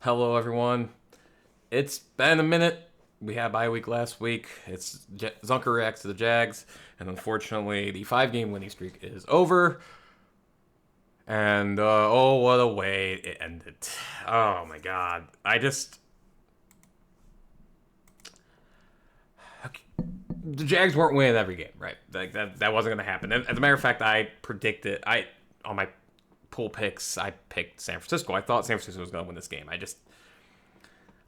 Hello, everyone. It's been a minute. We had bye week last week. Zunker reacts to the Jags, and unfortunately, the 5-game winning streak is over. And oh, what a way it ended! Oh my God, the Jags weren't winning every game, right? Like that wasn't going to happen. As a matter of fact, I predicted on my pool picks, I picked San Francisco. I thought San Francisco was going to win this game.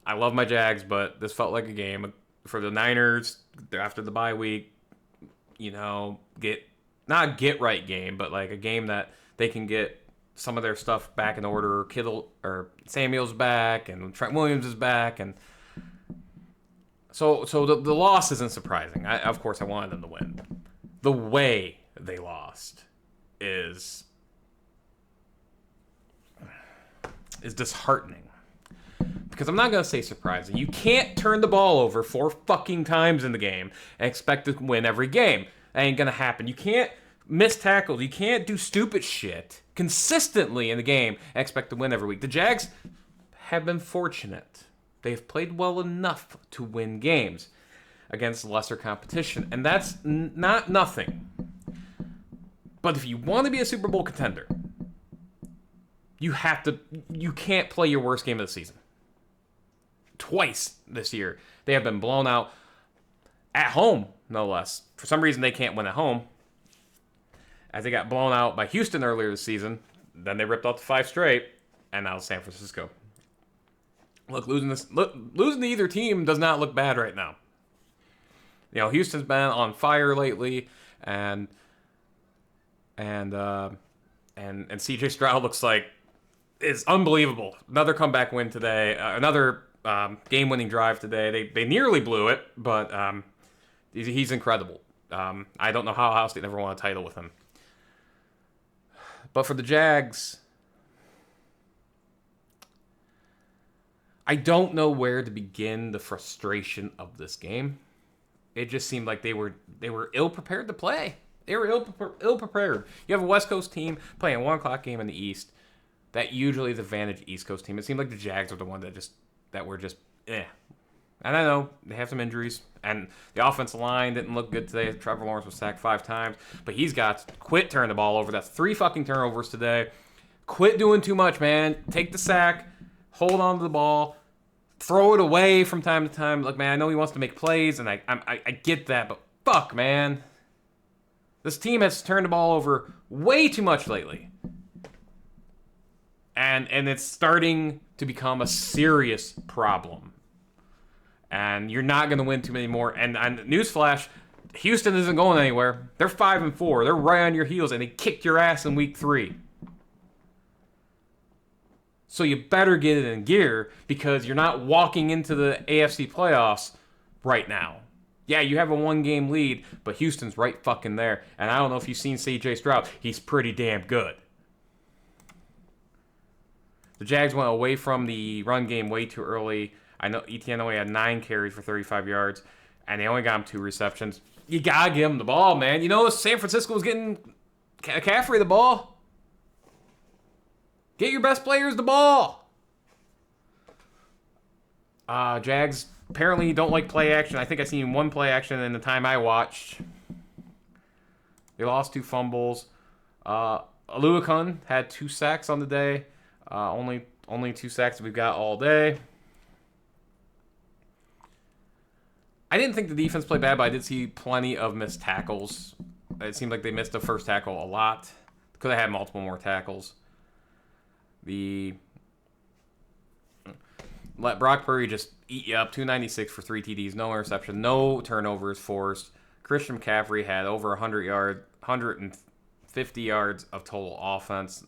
I love my Jags, but this felt like a game for the Niners after the bye week. Not get right game, but like a game that they can get some of their stuff back in order. Kittle or Samuel's back, and Trent Williams is back, and so the loss isn't surprising. Of course, I wanted them to win. The way they lost is disheartening. Because I'm not going to say surprising. You can't turn the ball over 4 fucking times in the game and expect to win every game. That ain't going to happen. You can't miss tackles. You can't do stupid shit consistently in the game and expect to win every week. The Jags have been fortunate. They've played well enough to win games against lesser competition. And that's not nothing. But if you want to be a Super Bowl contender, you can't play your worst game of the season. Twice this year, they have been blown out at home, no less. For some reason, they can't win at home, as they got blown out by Houston earlier this season. Then they ripped off the 5 straight, and now San Francisco. Look, losing to either team does not look bad right now. Houston's been on fire lately, and CJ Stroud looks like it's unbelievable. Another comeback win today. Another game-winning drive today. They nearly blew it, but he's incredible. I don't know how Ohio State never won a title with him. But for the Jags, I don't know where to begin the frustration of this game. It just seemed like they were ill-prepared to play. They were ill-prepared. You have a West Coast team playing a 1 o'clock game in the East. That usually is the advantage East Coast team. It seemed like the Jags were the one that were just eh. And I know they have some injuries, and the offensive line didn't look good today. Trevor Lawrence was sacked 5 times, but he's got to quit turning the ball over. That's 3 fucking turnovers today. Quit doing too much, man. Take the sack, hold on to the ball, throw it away from time to time. Look, man, I know he wants to make plays, and I get that, but fuck, man. This team has turned the ball over way too much lately. And it's starting to become a serious problem. And you're not going to win too many more. And newsflash, Houston isn't going anywhere. They're 5-4. They're right on your heels, and they kicked your ass in week 3. So you better get it in gear, because you're not walking into the AFC playoffs right now. Yeah, you have a 1-game lead, but Houston's right fucking there. And I don't know if you've seen CJ Stroud. He's pretty damn good. The Jags went away from the run game way too early. I know Etienne only had 9 carries for 35 yards, and they only got him 2 receptions. You gotta give him the ball, man. San Francisco was getting McCaffrey the ball. Get your best players the ball. Jags apparently don't like play action. I think I seen 1 play action in the time I watched. They lost 2 fumbles. Aluakun had 2 sacks on the day. Only 2 sacks that we've got all day. I didn't think the defense played bad, but I did see plenty of missed tackles. It seemed like they missed the first tackle a lot. Could have had multiple more tackles. Let Brock Purdy just eat you up. 296 for 3 TDs, no interception, no turnovers forced. Christian McCaffrey had over 150 yards of total offense.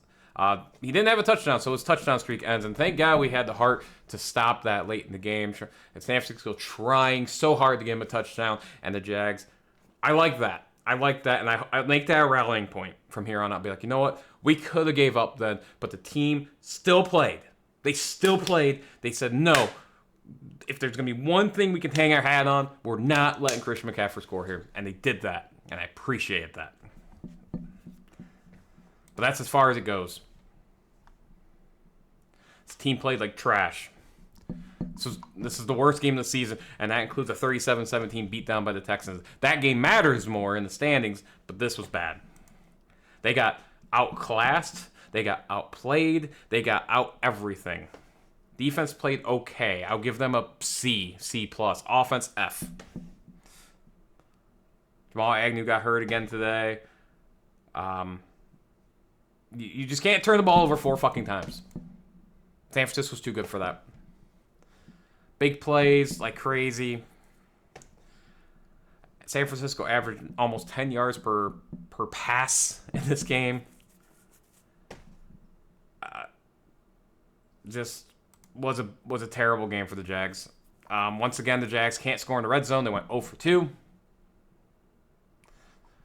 He didn't have a touchdown, so his touchdown streak ends. And thank God we had the heart to stop that late in the game. And San Francisco trying so hard to get him a touchdown. And the Jags, I like that. And I make that a rallying point from here on out. Be like, you know what? We could have gave up then, but the team still played. They still played. They said, no, if there's going to be one thing we can hang our hat on, we're not letting Christian McCaffrey score here. And they did that, and I appreciate that. But that's as far as it goes. This team played like trash. This is the worst game of the season, and that includes a 37-17 beatdown by the Texans. That game matters more in the standings, but this was bad. They got outclassed. They got outplayed. They got out everything. Defense played okay. I'll give them a C, C+. Offense, F. Jamal Agnew got hurt again today. You just can't turn the ball over 4 fucking times. San Francisco's too good for that. Big plays like crazy. San Francisco averaged almost 10 yards per pass in this game. Just was a terrible game for the Jags. Once again, the Jags can't score in the red zone. They went 0 for 2.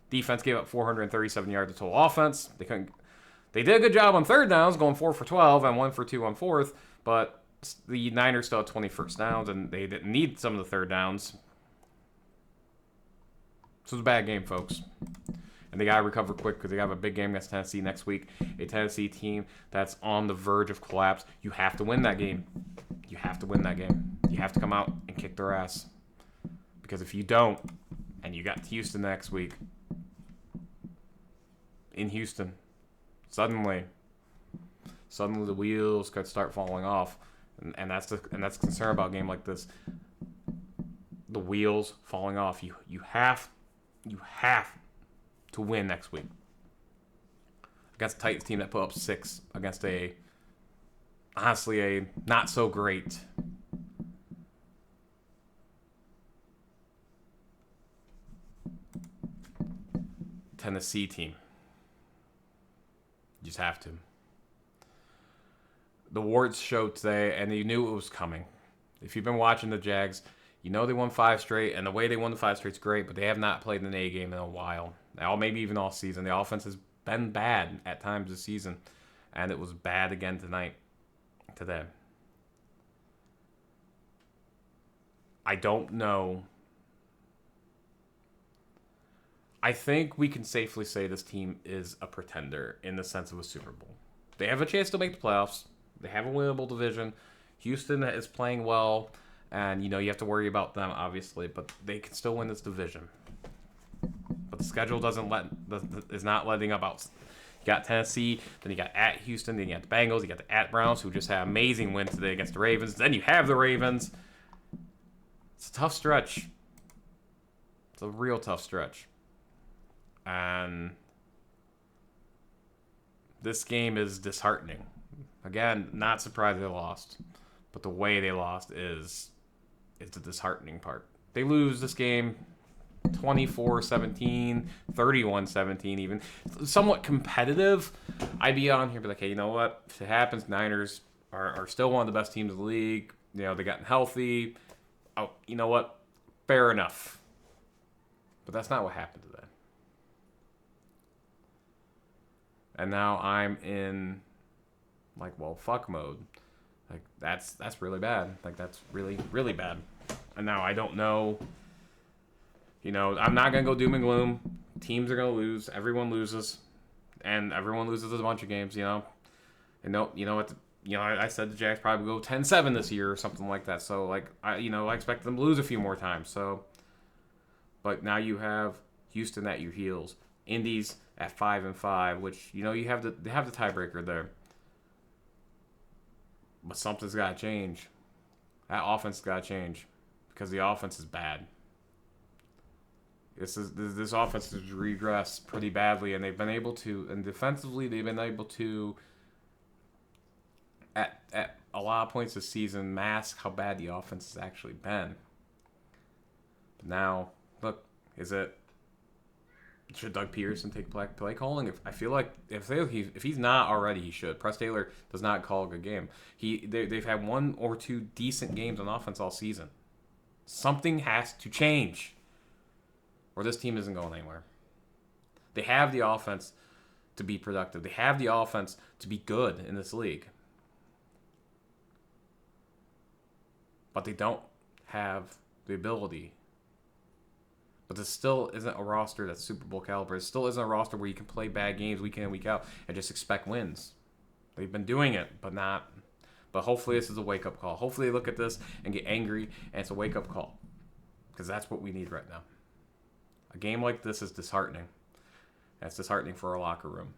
Defense gave up 437 yards of total offense. They did a good job on third downs, going 4 for 12 and 1 for 2 on fourth, but the Niners still had 20 first downs, and they didn't need some of the third downs. So it was a bad game, folks. And they got to recover quick because they have a big game against Tennessee next week. A Tennessee team that's on the verge of collapse. You have to win that game. You have to win that game. You have to come out and kick their ass. Because if you don't, and you got Houston next week, in Houston, suddenly the wheels could start falling off. And that's the concern about a game like this. The wheels falling off. You have to win next week against a Titans team that put up 6 against a not so great Tennessee team. You just have to. The Wards showed today, and you knew it was coming. If you've been watching the Jags, you know they won 5 straight, and the way they won the 5 straight is great, but they have not played an A game in a while. Maybe even all season. The offense has been bad at times this season, and it was bad again today. I don't know. I think we can safely say this team is a pretender in the sense of a Super Bowl. They have a chance to make the playoffs. They have a winnable division. Houston is playing well, and you have to worry about them, obviously, but they can still win this division. But the schedule is not letting up out. You got Tennessee, then you got at Houston, then you got the Bengals, you got the at Browns, who just had an amazing win today against the Ravens. Then you have the Ravens. It's a tough stretch. It's a real tough stretch. And this game is disheartening. Again, not surprised they lost, but the way they lost is the disheartening part. They lose this game 24-17, 31-17 even. Somewhat competitive. I'd be on here and be like, hey, you know what? If it happens, Niners are still one of the best teams in the league. They gotten healthy. Oh, you know what? Fair enough. But that's not what happened today. And now I'm in fuck mode. That's really bad. That's really, really bad. And now I don't know. I'm not going to go doom and gloom. Teams are going to lose. Everyone loses. And everyone loses a bunch of games, And I said the Jags probably go 10-7 this year or something like that. So, I expect them to lose a few more times. So, but now you have Houston at your heels. Indy's at 5-5, which, they have the tiebreaker there. But something's got to change. That offense has got to change because the offense is bad. This offense has regressed pretty badly, and they've been able to, and defensively they've been able to, at a lot of points this season, mask how bad the offense has actually been. But now, look, should Doug Peterson take play calling? I feel like if he's not already, he should. Press Taylor does not call a good game. They've had 1 or 2 decent games on offense all season. Something has to change, or this team isn't going anywhere. They have the offense to be productive. They have the offense to be good in this league, but they don't have the ability But this still isn't a roster that's Super Bowl caliber. It still isn't a roster where you can play bad games week in and week out and just expect wins. They've been doing it, but not. But hopefully this is a wake-up call. Hopefully they look at this and get angry, and it's a wake-up call. Because that's what we need right now. A game like this is disheartening. That's disheartening for our locker room.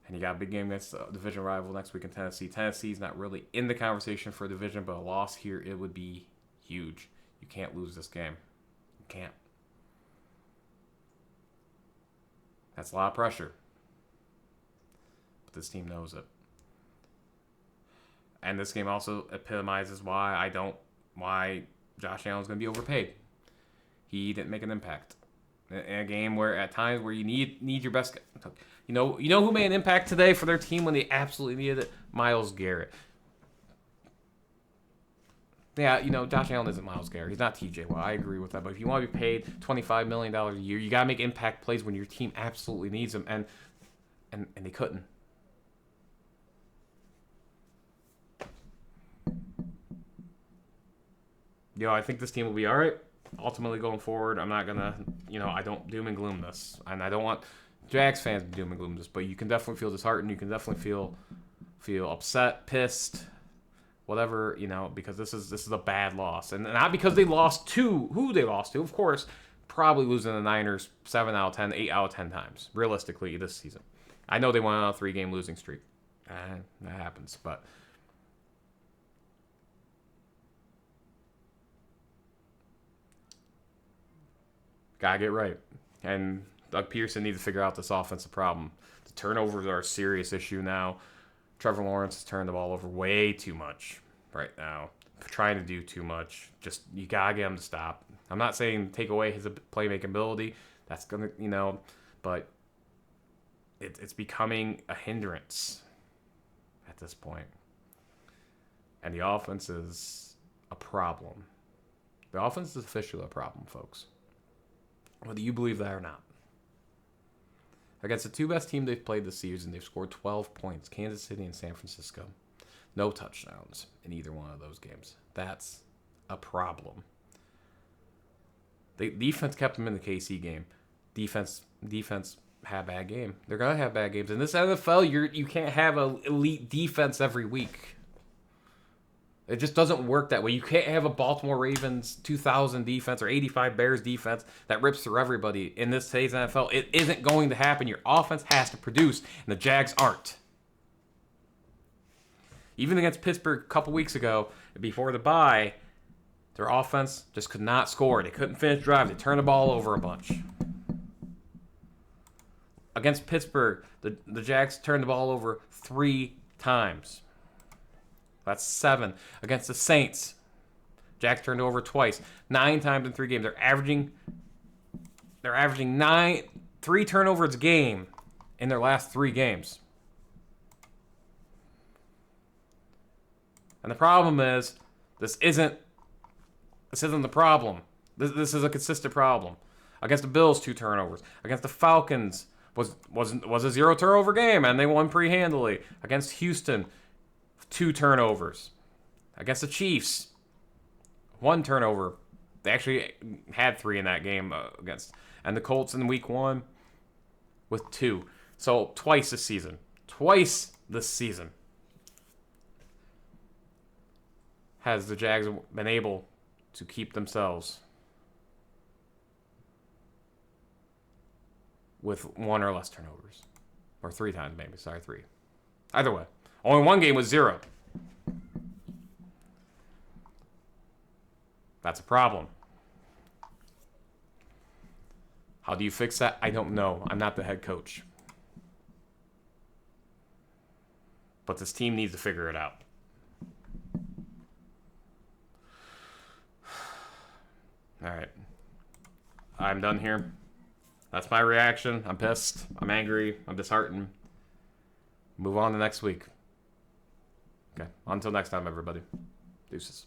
And you got a big game against a division rival next week in Tennessee. Tennessee's not really in the conversation for a division, but a loss here, it would be huge. You can't lose this game. You can't. That's a lot of pressure. But this team knows it. And this game also epitomizes why Josh Allen's going to be overpaid. He didn't make an impact. In a game where at times where you need your best guy. You know who made an impact today for their team when they absolutely needed it? Myles Garrett. Yeah, Josh Allen isn't Myles Garrett. He's not TJ Watt. I agree with that. But if you want to be paid $25 million a year, you got to make impact plays when your team absolutely needs them. And they couldn't. I think this team will be all right. Ultimately going forward, I'm not going to, I don't doom and gloom this. And I don't want Jags fans to doom and gloom this. But you can definitely feel disheartened. You can definitely feel upset, pissed, whatever, because this is a bad loss. And not because they lost to who they lost to, of course, probably losing the Niners 7 out of 10, 8 out of 10 times, realistically, this season. I know they went on a 3-game losing streak. That happens, but gotta get right. And Doug Pearson needs to figure out this offensive problem. The turnovers are a serious issue now. Trevor Lawrence has turned the ball over way too much right now. Trying to do too much. Just, you gotta get him to stop. I'm not saying take away his playmaking ability. That's gonna, but it's becoming a hindrance at this point. And the offense is a problem. The offense is officially a problem, folks. Whether you believe that or not. Against the two best teams they've played this season, they've scored 12 points. Kansas City and San Francisco. No touchdowns in either one of those games. That's a problem. The defense kept them in the KC game. Defense had a bad game. They're going to have bad games. In this NFL, you can't have an elite defense every week. It just doesn't work that way. You can't have a Baltimore Ravens 2000 defense or 85 Bears defense that rips through everybody in this today's NFL. It isn't going to happen. Your offense has to produce, and the Jags aren't. Even against Pittsburgh a couple weeks ago, before the bye, their offense just could not score. They couldn't finish drives. They turned the ball over a bunch. Against Pittsburgh, the Jags turned the ball over 3 times. That's 7. Against the Saints, Jags turned over twice. 9 times in 3 games. They're averaging 3 turnovers a game in their last 3 games. And the problem is, this isn't the problem. This is a consistent problem. Against the Bills, 2 turnovers. Against the Falcons, was a 0 turnover game, and they won pretty handily. Against Houston, 2 turnovers. Against the Chiefs, 1 turnover. They actually had 3 in that game against. And the Colts in week 1 with 2. So twice this season. Has the Jags been able to keep themselves with 1 or less turnovers. Or 3 times maybe. Sorry, 3. Either way. Only 1 game was 0. That's a problem. How do you fix that? I don't know. I'm not the head coach. But this team needs to figure it out. All right. I'm done here. That's my reaction. I'm pissed. I'm angry. I'm disheartened. Move on to next week. Okay. Until next time, everybody. Deuces.